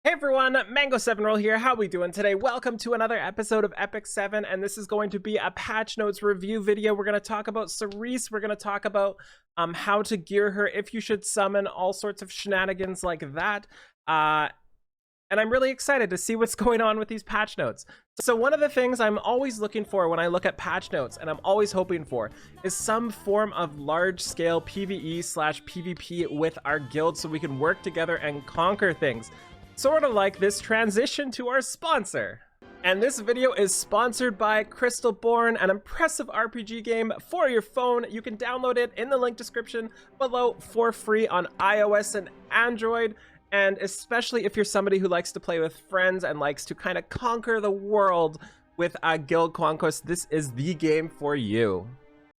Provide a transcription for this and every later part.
Hey everyone, Mango7Roll here. How we doing today? Welcome to another episode of Epic 7, and this is going to be a patch notes review video. We're going to talk about Cerise. We're going to talk about how to gear her, if you should summon, all sorts of shenanigans like that. And I'm really excited to see what's going on with these patch notes. So one of the things I'm always looking for when I look at patch notes, and I'm always hoping for, is some form of large-scale PvE/PvP with our guild so we can work together and conquer things. Sort of like this transition to our sponsor. And this video is sponsored by Crystalborn, an impressive RPG game for your phone. You can download it in the link description below for free on iOS and Android. And especially if you're somebody who likes to play with friends and likes to kind of conquer the world with Guild Conquest, this is the game for you.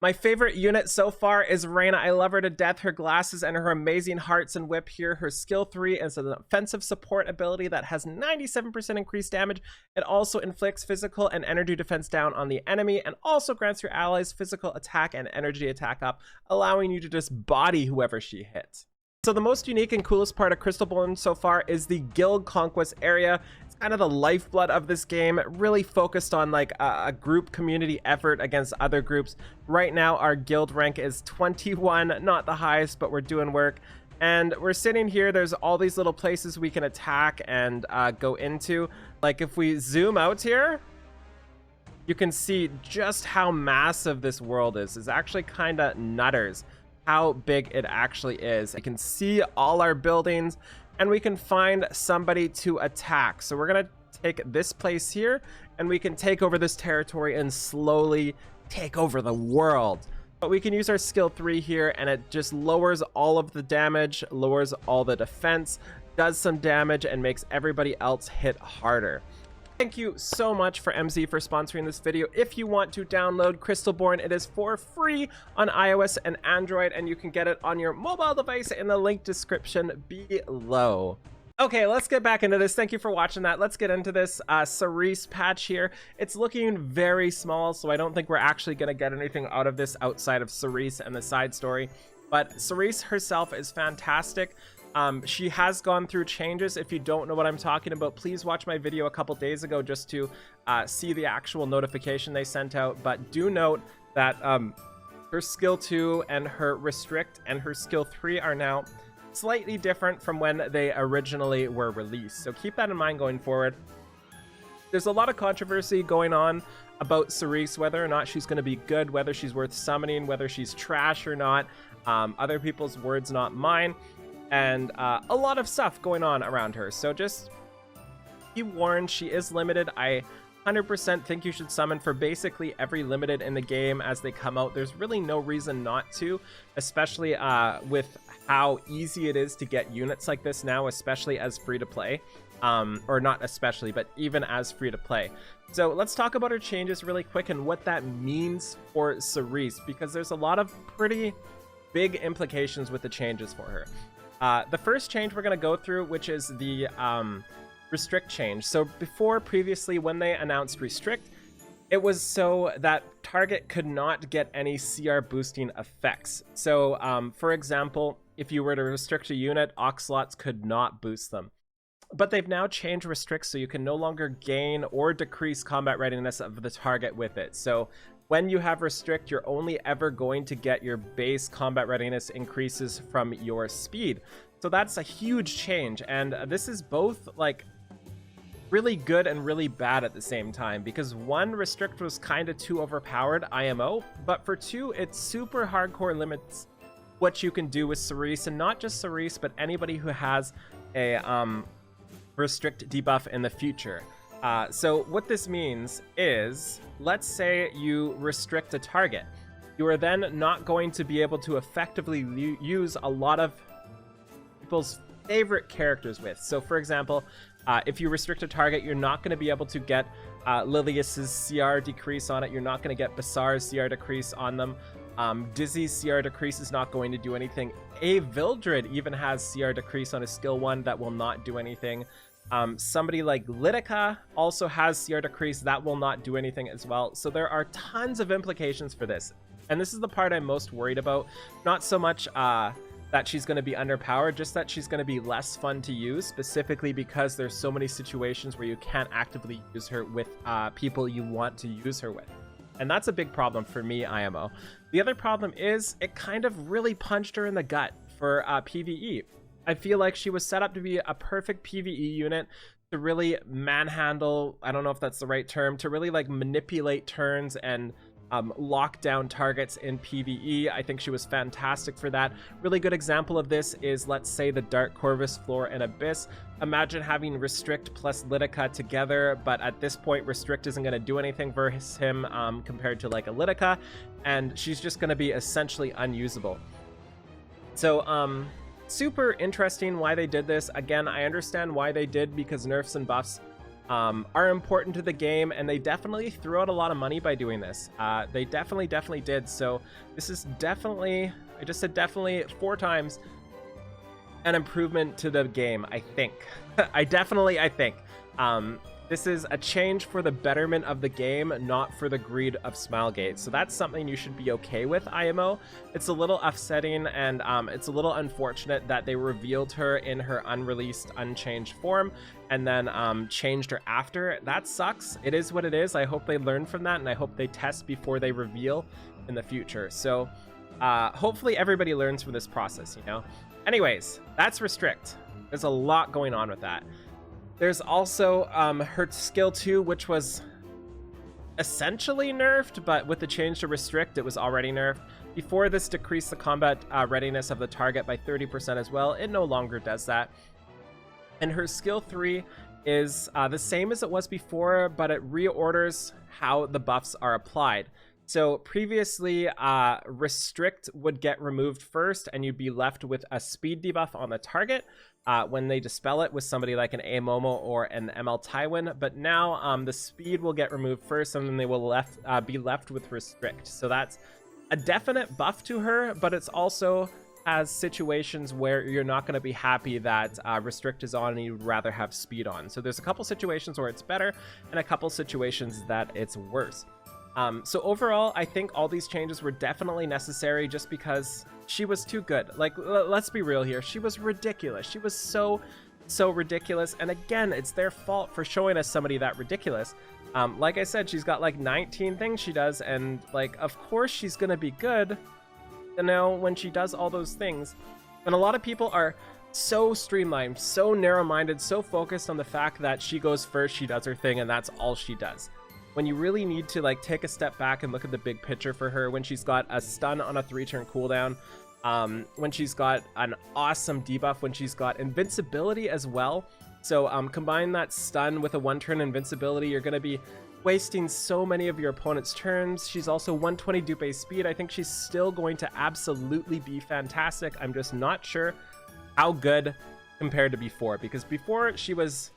My favorite unit so far is Reyna. I love her to death. Her glasses and her amazing hearts and whip here. Her skill 3 is an offensive support ability that has 97% increased damage. It also inflicts physical and energy defense down on the enemy and also grants your allies physical attack and energy attack up, allowing you to just body whoever she hits. So the most unique and coolest part of Crystalborn so far is the Guild Conquest area. It's kind of the lifeblood of this game, really focused on like a group community effort against other groups. Right now our guild rank is 21, not the highest, but we're doing work. And we're sitting here, there's all these little places we can attack and go into. Like if we zoom out here, you can see just how massive this world is. It's actually kind of nutters how big it actually is. You can see all our buildings and we can find somebody to attack. So we're gonna take this place here and we can take over this territory and slowly take over the world. But we can use our skill 3 here and it just lowers all of the damage, lowers all the defense, does some damage and makes everybody else hit harder. Thank you so much for MZ for sponsoring this video. If you want to download Crystalborn, it is for free on iOS and Android, and you can get it on your mobile device in the link description below. Okay, let's get back into this. Thank you for watching that. Let's get into this Cerise patch here. It's looking very small, so I don't think we're actually going to get anything out of this outside of Cerise and the side story. But Cerise herself is fantastic. She has gone through changes. If you don't know what I'm talking about, please watch my video a couple days ago just to see the actual notification they sent out. But do note that her skill 2 and her restrict and her skill 3 are now slightly different from when they originally were released. So keep that in mind going forward. There's a lot of controversy going on about Cerise, whether or not she's going to be good, whether she's worth summoning, whether she's trash or not. Other people's words, not mine. And a lot of stuff going on around her, so just be warned, she is limited. I 100% think you should summon for basically every limited in the game as they come out. There's really no reason not to, especially with how easy it is to get units like this now, especially as free-to-play. Or not especially, but even as free-to-play. So let's talk about her changes really quick and what that means for Cerise, because there's a lot of pretty big implications with the changes for her. The first change we're going to go through, which is the restrict change. So previously, when they announced restrict, it was so that target could not get any CR boosting effects. So for example, if you were to restrict a unit, Oxlots could not boost them. But they've now changed restrict so you can no longer gain or decrease combat readiness of the target with it. So when you have restrict, you're only ever going to get your base combat readiness increases from your speed. So that's a huge change, and this is both like really good and really bad at the same time, because one, restrict was kind of too overpowered IMO, but for two, it super hardcore limits what you can do with Cerise, and not just Cerise, but anybody who has a restrict debuff in the future. So what this means is, let's say you restrict a target. You are then not going to be able to effectively use a lot of people's favorite characters with. So for example, if you restrict a target, you're not going to be able to get Lilius's CR decrease on it. You're not going to get Basar's CR decrease on them. Dizzy's CR decrease is not going to do anything. A Vildred even has CR decrease on his skill 1 that will not do anything. Somebody like Lidica also has CR decrease that will not do anything as well. So there are tons of implications for this. And this is the part I'm most worried about. Not so much that she's going to be underpowered, just that she's going to be less fun to use, specifically because there's so many situations where you can't actively use her with people you want to use her with. And that's a big problem for me, IMO. The other problem is it kind of really punched her in the gut for PvE. I feel like she was set up to be a perfect PvE unit to really manhandle, I don't know if that's the right term, to really like manipulate turns and lock down targets in PvE. I think she was fantastic for that. Really good example of this is, let's say, the Dark Corvus, Floor, and Abyss. Imagine having Restrict plus Lidica together, but at this point Restrict isn't going to do anything versus him compared to like a Lidica, and she's just going to be essentially unusable. So super interesting why they did this. Again, I understand why they did, because nerfs and buffs are important to the game, and they definitely threw out a lot of money by doing this. They definitely did. So this is definitely, I just said definitely 4 times, an improvement to the game, I think. I think. This is a change for the betterment of the game, not for the greed of Smilegate. So that's something you should be okay with, IMO. It's a little upsetting, and it's a little unfortunate that they revealed her in her unreleased, unchanged form, and then changed her after. That sucks. It is what it is. I hope they learn from that, and I hope they test before they reveal in the future. So hopefully everybody learns from this process, you know? Anyways, that's Restrict. There's a lot going on with that. There's also her skill 2, which was essentially nerfed, but with the change to Restrict, it was already nerfed. Before this decreased the combat readiness of the target by 30% as well. It no longer does that. And her skill 3 is the same as it was before, but it reorders how the buffs are applied. So previously, Restrict would get removed first, and you'd be left with a speed debuff on the target when they dispel it with somebody like an Amomo or an ML Tywin. But now the speed will get removed first, and then they will be left with Restrict. So that's a definite buff to her, but it's also has situations where you're not going to be happy that Restrict is on and you'd rather have speed on. So there's a couple situations where it's better, and a couple situations that it's worse. So overall, I think all these changes were definitely necessary, just because she was too good. Like, let's be real here. She was ridiculous. She was so ridiculous. And again, it's their fault for showing us somebody that ridiculous. Like I said, she's got like 19 things she does, and like, of course she's gonna be good, you know, when she does all those things. And a lot of people are so streamlined, so narrow-minded, so focused on the fact that she goes first, she does her thing, and that's all she does. When you really need to like take a step back and look at the big picture for her, when she's got a stun on a 3-turn cooldown, when she's got an awesome debuff, when she's got invincibility as well. So combine that stun with a 1-turn invincibility, you're going to be wasting so many of your opponent's turns. She's also 120 dupe speed. I think she's still going to absolutely be fantastic. I'm just not sure how good compared to before, because before she was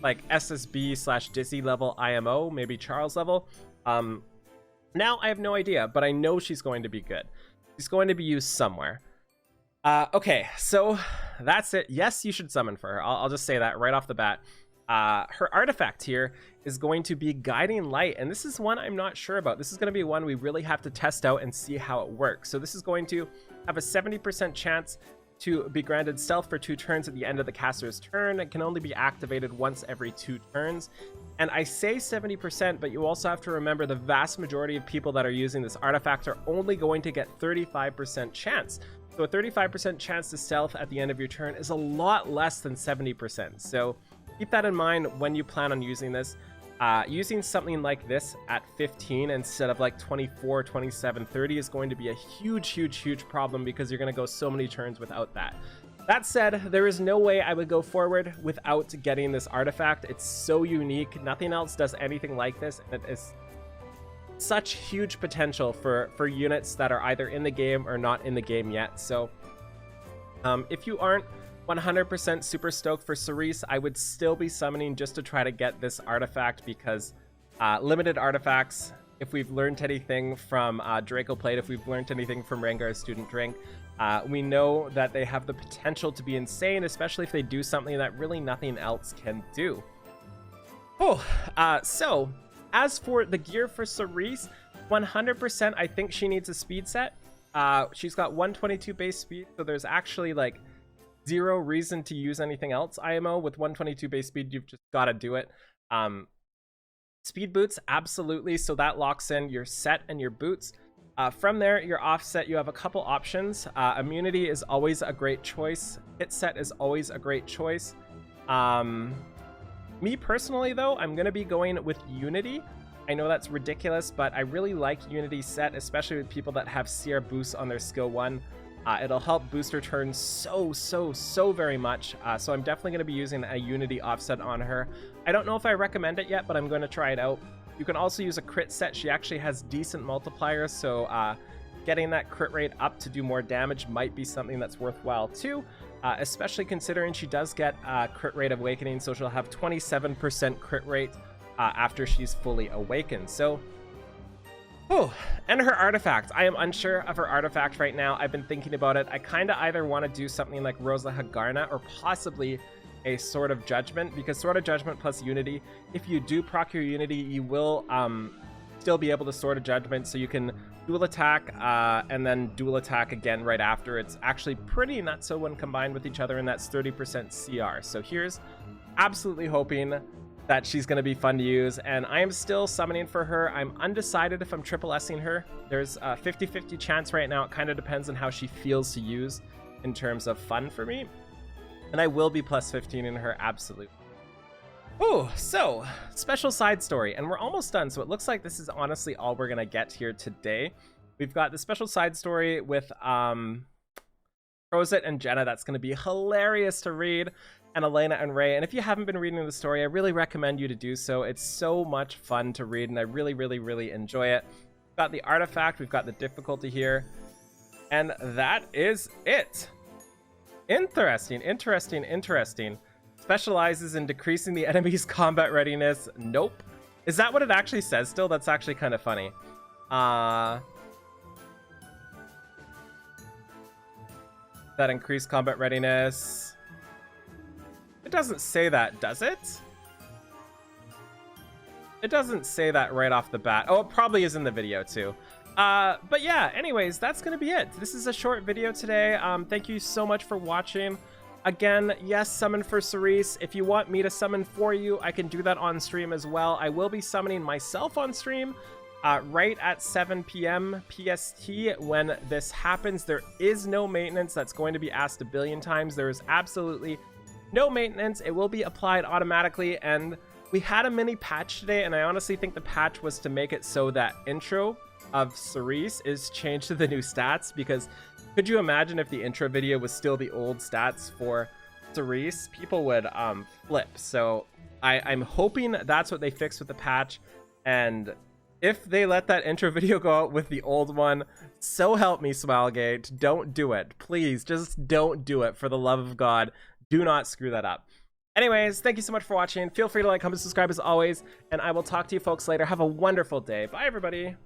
like SSB/Dizzy level IMO, maybe Charles level. Now I have no idea, but I know she's going to be good. She's going to be used somewhere. Okay, so that's it. Yes, you should summon for her. I'll just say that right off the bat. Her artifact here is going to be Guiding Light, and this is one I'm not sure about. This is going to be one we really have to test out and see how it works. So this is going to have a 70% chance to be granted stealth for 2 turns at the end of the caster's turn. It can only be activated once every 2 turns. And I say 70%, but you also have to remember the vast majority of people that are using this artifact are only going to get 35% chance. So a 35% chance to stealth at the end of your turn is a lot less than 70%. So keep that in mind when you plan on using this. Using something like this at 15 instead of like 24, 27, 30 is going to be a huge problem, because you're going to go so many turns without that. That said, there is no way I would go forward without getting this artifact. It's so unique. Nothing else does anything like this, and it is such huge potential for units that are either in the game or not in the game yet. So if you aren't 100% super stoked for Cerise, I would still be summoning just to try to get this artifact, because limited artifacts, if we've learned anything from Draco Plate, if we've learned anything from Rengar's Student Drink, we know that they have the potential to be insane, especially if they do something that really nothing else can do. So as for the gear for Cerise, 100% I think she needs a speed set. She's got 122 base speed, so there's actually like zero reason to use anything else. IMO with 122 base speed, you've just got to do it. Speed boots, absolutely. So that locks in your set and your boots. From there, your offset, you have a couple options. Immunity is always a great choice. Hit set is always a great choice. Me personally, though, I'm going to be going with Unity. I know that's ridiculous, but I really like Unity set, especially with people that have CR boosts on their skill 1. It'll help boost her turn so very much. So I'm definitely going to be using a Unity offset on her. I don't know if I recommend it yet, but I'm going to try it out. You can also use a crit set. She actually has decent multipliers, so getting that crit rate up to do more damage might be something that's worthwhile too, especially considering she does get crit rate awakening, so she'll have 27% crit rate after she's fully awakened. So oh, and her artifact. I am unsure of her artifact right now. I've been thinking about it. I kind of either want to do something like Rosa Hagarna or possibly a Sword of Judgment, because Sword of Judgment plus Unity, if you do proc your Unity, you will still be able to Sword of Judgment, so you can dual attack and then dual attack again right after. It's actually pretty nuts when combined with each other, and that's 30% CR. So here's absolutely hoping that she's going to be fun to use, and I am still summoning for her. I'm undecided if I'm triple S-ing her. There's a 50-50 chance right now. It kind of depends on how she feels to use in terms of fun for me, and I will be plus 15 in her, absolutely. Oh, so special side story, and we're almost done, so it looks like this is honestly all we're gonna get here today. We've got the special side story with Crozet and Jenna. That's gonna be hilarious to read, and Elena and Ray. And if you haven't been reading the story, I really recommend you to do so. It's so much fun to read, and I really enjoy it. We've got the artifact, we've got the difficulty here, and that is it. Interesting. Specializes in decreasing the enemy's combat readiness. Nope. Is that what it actually says still? That's actually kind of funny. That increased combat readiness. It doesn't say that, does it? It doesn't say that right off the bat. Oh, it probably is in the video too. But yeah, anyways, that's gonna be it. This is a short video today. Thank you so much for watching. Again, yes, summon for Cerise. If you want me to summon for you, I can do that on stream as well. I will be summoning myself on stream right at 7 p.m. PST when this happens. There is no maintenance. That's going to be asked a billion times. There is absolutely no maintenance. It will be applied automatically, and we had a mini patch today, and I honestly think the patch was to make it so that intro of Cerise is changed to the new stats, because could you imagine if the intro video was still the old stats for Cerise? People would flip. So I'm hoping that's what they fixed with the patch, and if they let that intro video go out with the old one, so help me, Smilegate, don't do it. Please, just don't do it. For the love of God, do not screw that up. Anyways, thank you so much for watching. Feel free to like, comment, subscribe as always, and I will talk to you folks later. Have a wonderful day. Bye, everybody.